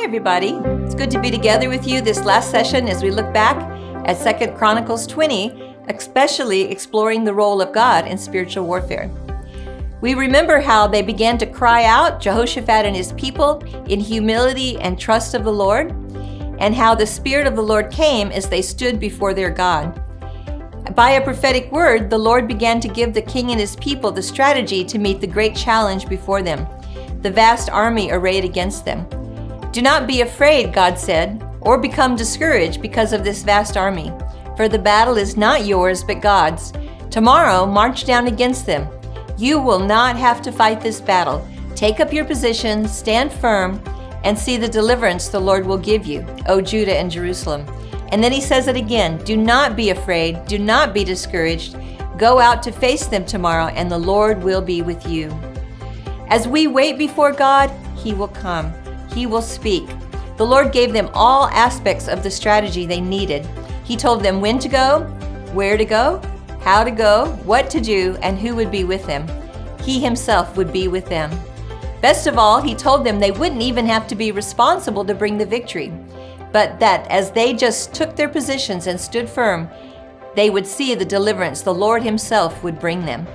Hi, everybody. It's good to be together with you this last session as we look back at 2 Chronicles 20, especially exploring the role of God in spiritual warfare. We remember how they began to cry out, Jehoshaphat and his people, in humility and trust of the Lord, and how the Spirit of the Lord came as they stood before their God. By a prophetic word, the Lord began to give the king and his people the strategy to meet the great challenge before them, the vast army arrayed against them. Do not be afraid, God said, or become discouraged because of this vast army, for the battle is not yours but God's. Tomorrow, march down against them. You will not have to fight this battle. Take up your positions, stand firm, and see the deliverance the Lord will give you, O Judah and Jerusalem. And then he says it again, do not be afraid, do not be discouraged. Go out to face them tomorrow, and the Lord will be with you. As we wait before God, he will come. He will speak. The Lord gave them all aspects of the strategy they needed. He told them when to go, where to go, how to go, what to do, and who would be with them. He himself would be with them. Best of all, he told them they wouldn't even have to be responsible to bring the victory, but that as they just took their positions and stood firm, they would see the deliverance the Lord himself would bring them.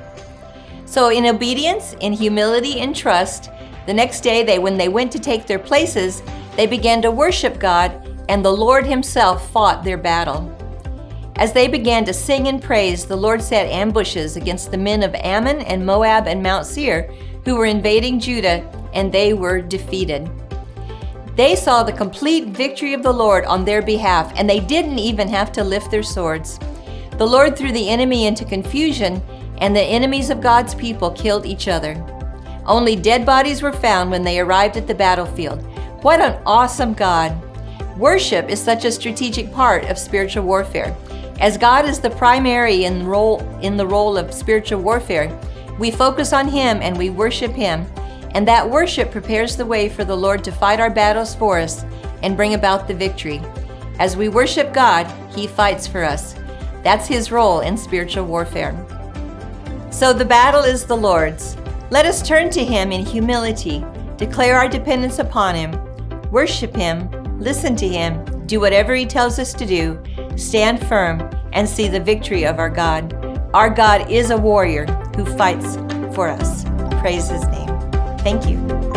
So in obedience, in humility, and trust, the next day when they went to take their places, they began to worship God, and the Lord himself fought their battle. As they began to sing and praise, the Lord set ambushes against the men of Ammon and Moab and Mount Seir, who were invading Judah, and they were defeated. They saw the complete victory of the Lord on their behalf, and they didn't even have to lift their swords. The Lord threw the enemy into confusion, and the enemies of God's people killed each other. Only dead bodies were found when they arrived at the battlefield. What an awesome God! Worship is such a strategic part of spiritual warfare. As God is the primary in the role of spiritual warfare, we focus on him and we worship him, and that worship prepares the way for the Lord to fight our battles for us and bring about the victory. As we worship God, he fights for us. That's his role in spiritual warfare. So the battle is the Lord's. Let us turn to him in humility, declare our dependence upon him, worship him, listen to him, do whatever he tells us to do, stand firm, and see the victory of our God. Our God is a warrior who fights for us. Praise his name. Thank you.